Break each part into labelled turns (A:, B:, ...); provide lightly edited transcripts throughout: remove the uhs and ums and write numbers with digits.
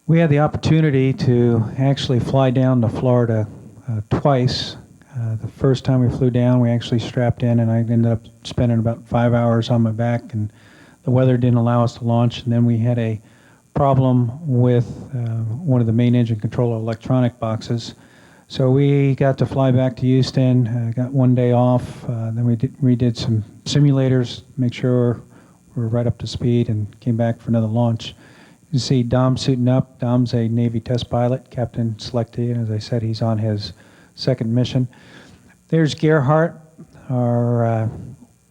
A: We had the opportunity to actually fly down to Florida twice. The first time we flew down, we actually strapped in, and I ended up spending about 5 hours on my back, and the weather didn't allow us to launch. And then we had a problem with one of the main engine control electronic boxes. So we got to fly back to Houston, got one day off, then we redid some simulators, make sure we're right up to speed, and came back for another launch. You see Dom suiting up. Dom's a Navy test pilot, captain selectee, and as I said, he's on his second mission. There's Gerhardt, our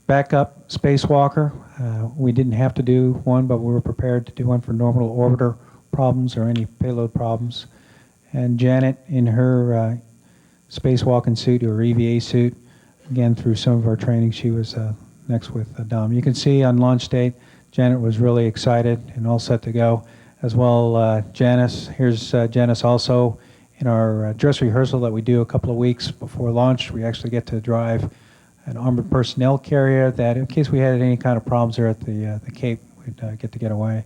A: backup spacewalker. We didn't have to do one, but we were prepared to do one for normal orbiter problems or any payload problems. And Janet in her spacewalking suit, or EVA suit, again, through some of our training, she was next with Dom. You can see on launch date, Janet was really excited and all set to go. As well, Janice. Here's Janice also in our dress rehearsal that we do a couple of weeks before launch. We actually get to drive an armored personnel carrier that, in case we had any kind of problems there at the Cape, we'd get away.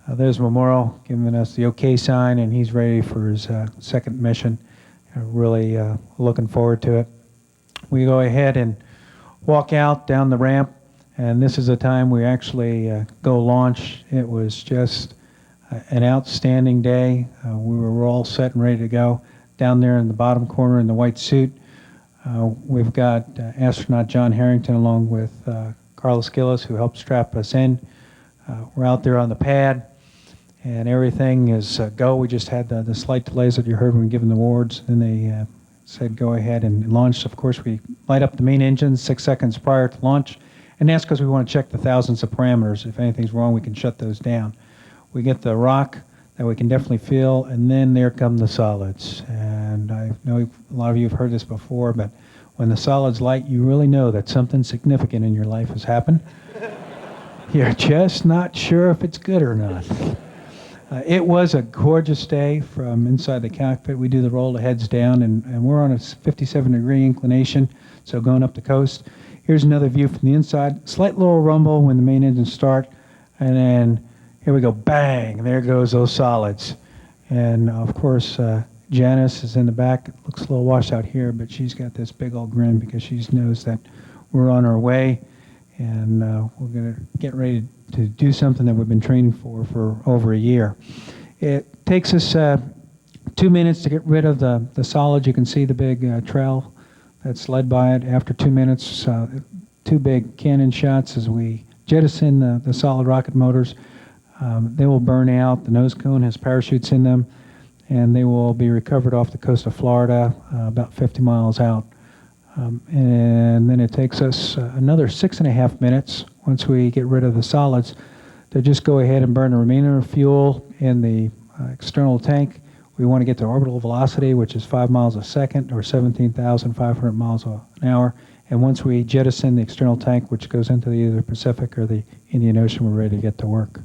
A: There's Memorial giving us the okay sign, and he's ready for his second mission. Really looking forward to it. We go ahead and walk out down the ramp, and this is the time we actually go launch. It was just an outstanding day. We were all set and ready to go. Down there in the bottom corner in the white suit, we've got astronaut John Harrington along with Carlos Gillis, who helped strap us in. We're out there on the pad, and everything is go. We just had the slight delays that you heard when given the awards. Then they said go ahead and launch. Of course, we light up the main engine 6 seconds prior to launch, and that's because we want to check the thousands of parameters. If anything's wrong, we can shut those down. We get the rock that we can definitely feel, and then there come the solids. And I know a lot of you have heard this before, but when the solids light, you really know that something significant in your life has happened. You're just not sure if it's good or not. It was a gorgeous day from inside the cockpit. We do the roll the heads down, and we're on a 57-degree inclination, so going up the coast. Here's another view from the inside. Slight little rumble when the main engines start, and then here we go, bang, there goes those solids. And of course, Janice is in the back. It looks a little washed out here, but she's got this big old grin because she knows that we're on our way, and we're going to get ready to do something that we've been training for over a year. It takes us 2 minutes to get rid of the solids. You can see the big trail that's led by it. After 2 minutes, 2 big cannon shots as we jettison the solid rocket motors. They will burn out. The nose cone has parachutes in them, and they will be recovered off the coast of Florida, about 50 miles out. And then it takes us another 6.5 minutes, once we get rid of the solids, to just go ahead and burn the remainder of fuel in the external tank. We want to get to orbital velocity, which is 5 miles a second, or 17,500 miles an hour. And once we jettison the external tank, which goes into either the Pacific or the Indian Ocean, we're ready to get to work.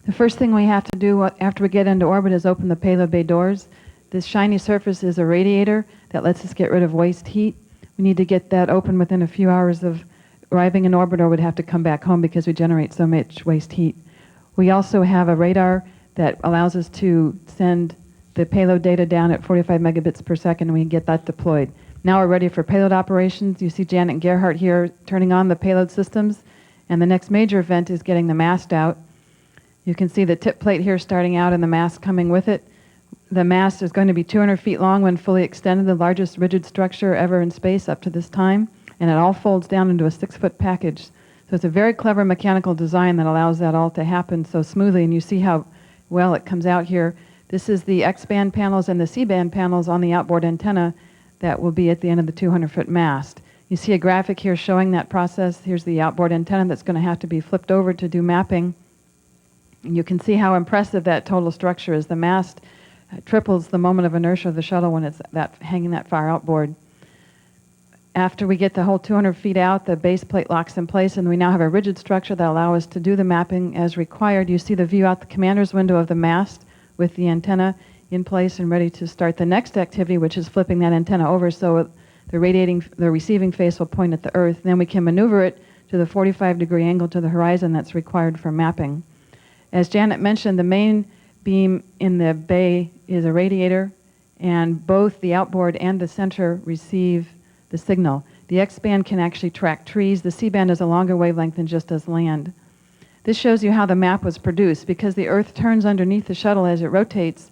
B: The first thing we have to do after we get into orbit is open the payload bay doors. This shiny surface is a radiator that lets us get rid of waste heat. We need to get that open within a few hours of arriving in orbit, or we'd have to come back home because we generate so much waste heat. We also have a radar that allows us to send the payload data down at 45 megabits per second, and we can get that deployed. Now we're ready for payload operations. You see Janet and Gerhardt here turning on the payload systems, and the next major event is getting the mast out. You can see the tip plate here starting out and the mast coming with it. The mast is going to be 200 feet long when fully extended, the largest rigid structure ever in space up to this time, and it all folds down into a 6-foot package. So it's a very clever mechanical design that allows that all to happen so smoothly, and you see how well it comes out here. This is the X-band panels and the C-band panels on the outboard antenna that will be at the end of the 200-foot mast. You see a graphic here showing that process. Here's the outboard antenna that's going to have to be flipped over to do mapping. And you can see how impressive that total structure is. The mast triples the moment of inertia of the shuttle when it's hanging that far outboard. After we get the whole 200 feet out, the base plate locks in place, and we now have a rigid structure that allows us to do the mapping as required. You see the view out the commander's window of the mast with the antenna in place and ready to start the next activity, which is flipping that antenna over so the receiving face will point at the Earth. Then we can maneuver it to the 45-degree angle to the horizon that's required for mapping. As Janet mentioned, the main beam in the bay is a radiator, and both the outboard and the center receive the signal. The X-band can actually track trees. The C-band is a longer wavelength than just does land. This shows you how the map was produced. Because the Earth turns underneath the shuttle as it rotates,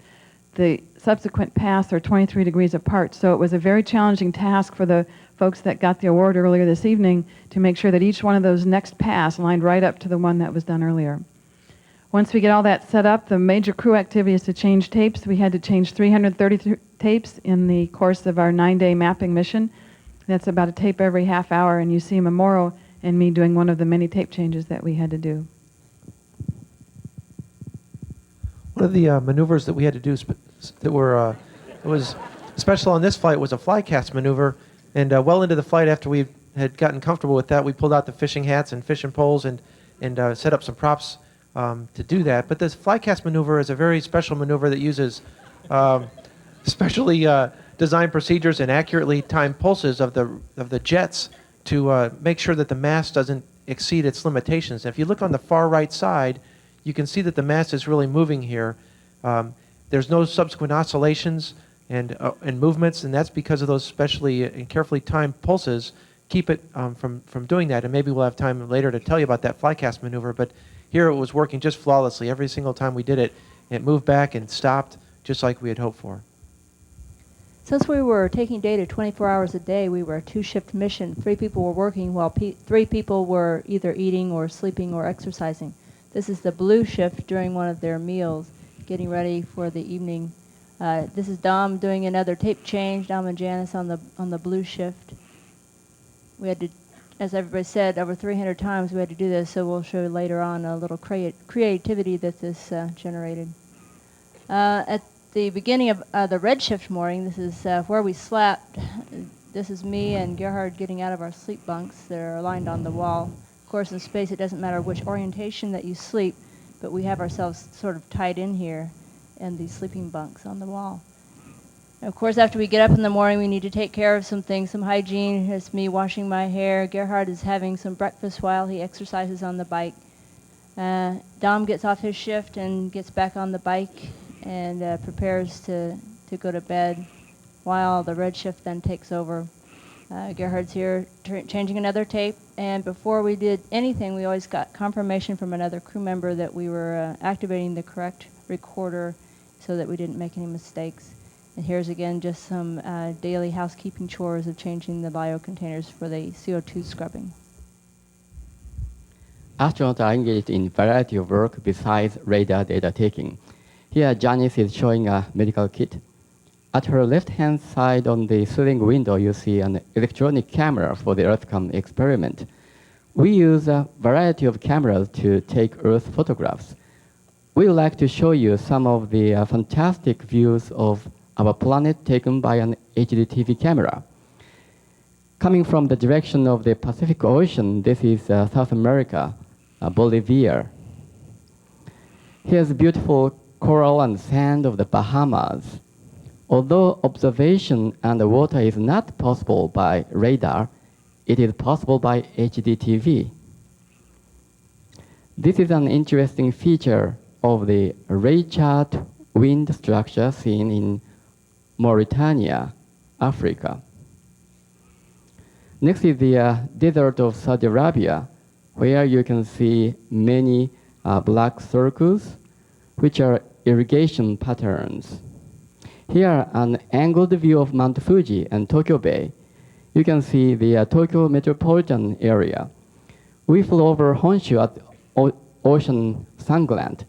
B: the subsequent paths are 23 degrees apart. So it was a very challenging task for the folks that got the award earlier this evening to make sure that each one of those next paths lined right up to the one that was done earlier. Once we get all that set up, the major crew activity is to change tapes. We had to change 330 tapes in the course of our 9-day mapping mission. That's about a tape every half hour, and you see Memoro and me doing one of the many tape changes that we had to do.
C: One of the maneuvers that we had to do that was special on this flight was a fly cast maneuver. And well into the flight, after we had gotten comfortable with that, we pulled out the fishing hats and fishing poles and set up some props to do that. But this fly cast maneuver is a very special maneuver that uses specially designed procedures and accurately timed pulses of the jets to make sure that the mast doesn't exceed its limitations. And if you look on the far right side, you can see that the mast is really moving here. There's no subsequent oscillations and movements, and that's because of those specially and carefully timed pulses keep it from doing that. And maybe we'll have time later to tell you about that flycast maneuver, but here it was working just flawlessly. Every single time we did it, it moved back and stopped just like we had hoped for.
D: Since we were taking data 24 hours a day, we were a two-shift mission. 3 people were working while 3 people were either eating or sleeping or exercising. This is the blue shift during one of their meals, getting ready for the evening. This is Dom doing another tape change, Dom and Janice on the blue shift. We had to, as everybody said, over 300 times we had to do this, so we'll show later on a little creativity that this generated. At the beginning of the red shift morning, this is where we slept. This is me and Gerhard getting out of our sleep bunks that are aligned on the wall. Of course, in space, it doesn't matter which orientation that you sleep, but we have ourselves sort of tied in here in these sleeping bunks on the wall. And of course, after we get up in the morning, we need to take care of some things, some hygiene. It's me washing my hair. Gerhard is having some breakfast while he exercises on the bike. Dom gets off his shift and gets back on the bike and prepares to go to bed while the red shift then takes over. Gerhard's here changing another tape, and before we did anything, we always got confirmation from another crew member that we were activating the correct recorder so that we didn't make any mistakes. And here's again just some daily housekeeping chores of changing the bio containers for the CO2 scrubbing.
E: Astronauts are engaged in a variety of work besides radar data taking. Here, Janice is showing a medical kit. At her left-hand side on the ceiling window, you see an electronic camera for the EarthCam experiment. We use a variety of cameras to take Earth photographs. We would like to show you some of the fantastic views of our planet taken by an HDTV camera. Coming from the direction of the Pacific Ocean, this is South America, Bolivia. Here's beautiful coral and sand of the Bahamas. Although observation underwater is not possible by radar, it is possible by HDTV. This is an interesting feature of the ray chart wind structure seen in Mauritania, Africa. Next is the desert of Saudi Arabia, where you can see many black circles, which are irrigation patterns. Here, an angled view of Mount Fuji and Tokyo Bay. You can see the Tokyo metropolitan area. We flew over Honshu at Ocean Sangland.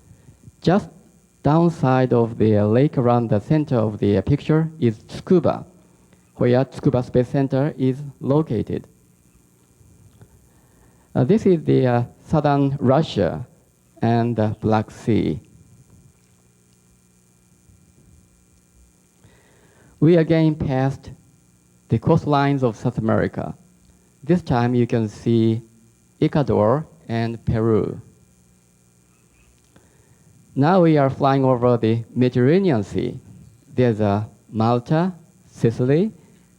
E: Just downside of the lake around the center of the picture is Tsukuba, where Tsukuba Space Center is located. This is the southern Russia and the Black Sea. We again passed the coastlines of South America. This time you can see Ecuador and Peru. Now we are flying over the Mediterranean Sea. There's Malta, Sicily,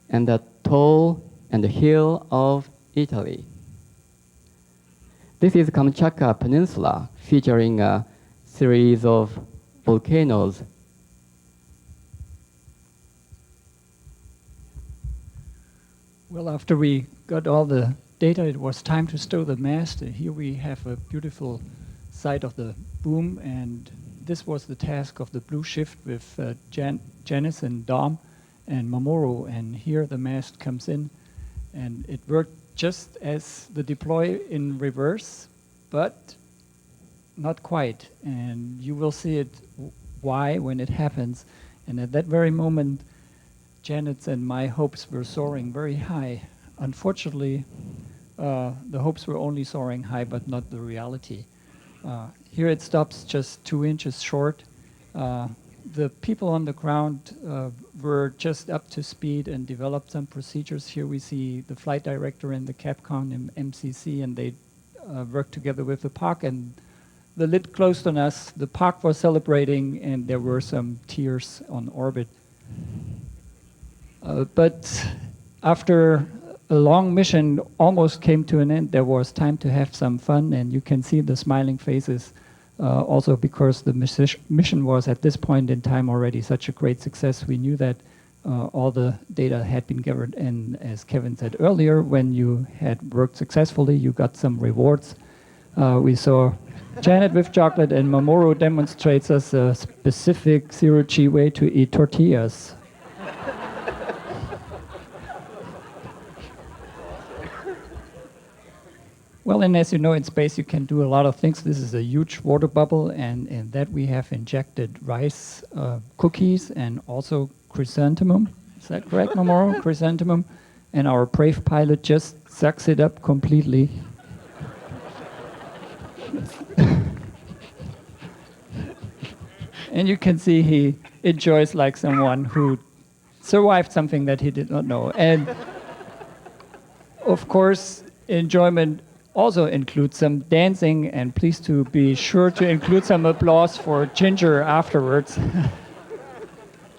E: and the atoll and the hill of Italy. This is Kamchatka Peninsula, featuring a series of volcanoes.
F: Well, after we got all the data, it was time to stow the mast. Here we have a beautiful side of the boom, and this was the task of the Blue Shift with Janice and Dom and Mamoru. And here the mast comes in, and it worked just as the deploy in reverse, but not quite. And you will see it why when it happens. And at that very moment, Janet's and my hopes were soaring very high. Unfortunately, the hopes were only soaring high, but not the reality. Here it stops just 2 inches short. The people on the ground were just up to speed and developed some procedures. Here we see the flight director and the Capcom and MCC, and they worked together with the POC, and the lid closed on us. The POC was celebrating, and there were some tears on orbit. But after a long mission almost came to an end, there was time to have some fun, and you can see the smiling faces also because the mission was at this point in time already such a great success. We knew that all the data had been gathered, and as Kevin said earlier, when you had worked successfully, you got some rewards. We saw Janet with chocolate, and Mamoru demonstrates us a specific zero-G way to eat tortillas. Well, and as you know, in space you can do a lot of things. This is a huge water bubble, and in that we have injected rice cookies and also chrysanthemum. Is that correct, Mamoru? Chrysanthemum. And our brave pilot just sucks it up completely. And you can see he enjoys like someone who survived something that he did not know. And of course, enjoyment also includes some dancing, and please to be sure to include some applause for Ginger afterwards.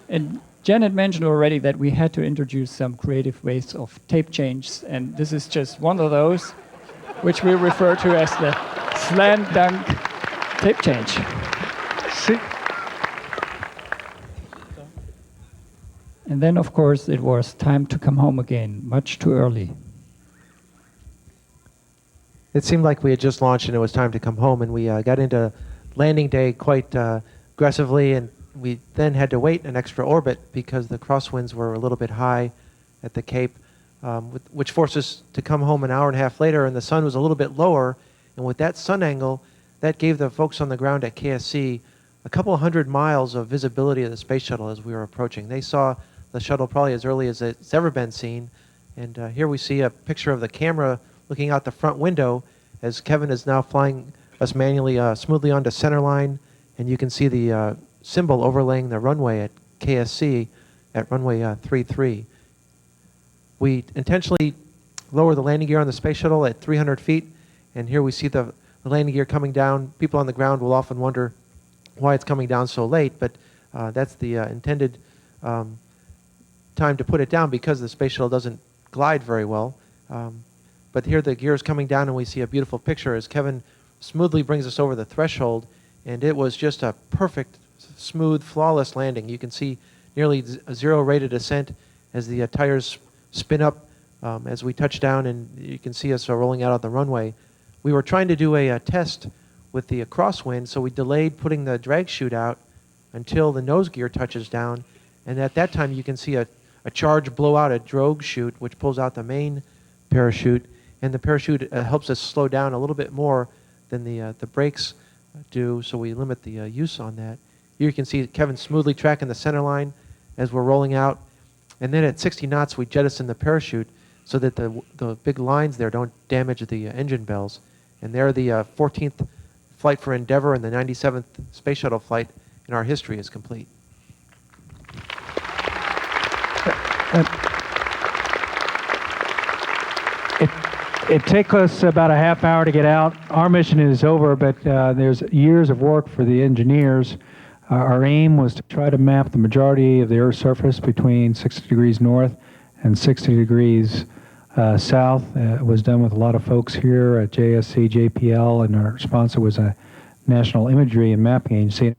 F: And Janet mentioned already that we had to introduce some creative ways of tape changes, and this is just one of those, which we refer to as the slam dunk tape change.
A: See,
F: And then, of course, it was time to come home again, much too early.
C: It seemed like we had just launched and it was time to come home, and we got into landing day quite aggressively, and we then had to wait an extra orbit because the crosswinds were a little bit high at the Cape, which forced us to come home an hour and a half later, and the sun was a little bit lower, and with that sun angle, that gave the folks on the ground at KSC a couple 100 miles of visibility of the space shuttle as we were approaching. They saw the shuttle probably as early as it's ever been seen, and here we see a picture of the camera looking out the front window as Kevin is now flying us manually smoothly onto centerline, and you can see the symbol overlaying the runway at KSC at runway 33. We intentionally lower the landing gear on the space shuttle at 300 feet, and here we see the landing gear coming down. People on the ground will often wonder why it's coming down so late, but that's the intended time to put it down because the space shuttle doesn't glide very well. But here the gear is coming down, and we see a beautiful picture as Kevin smoothly brings us over the threshold, and it was just a perfect, smooth, flawless landing. You can see nearly a zero rate of descent as the tires spin up as we touch down, and you can see us rolling out on the runway. We were trying to do a test with the crosswind, so we delayed putting the drag chute out until the nose gear touches down, and at that time you can see a charge blow out a drogue chute, which pulls out the main parachute, and the parachute helps us slow down a little bit more than the brakes do, so we limit the use on that. Here you can see Kevin smoothly tracking the center line as we're rolling out, and then at 60 knots we jettison the parachute so that the big lines there don't damage the engine bells. And there the 14th flight for Endeavour and the 97th space shuttle flight in our history is complete.
A: It took us about a half hour to get out. Our mission is over, but there's years of work for the engineers. Our aim was to try to map the majority of the Earth's surface between 60 degrees north and 60 degrees south. It was done with a lot of folks here at JSC, JPL, and our sponsor was a National Imagery and Mapping Agency.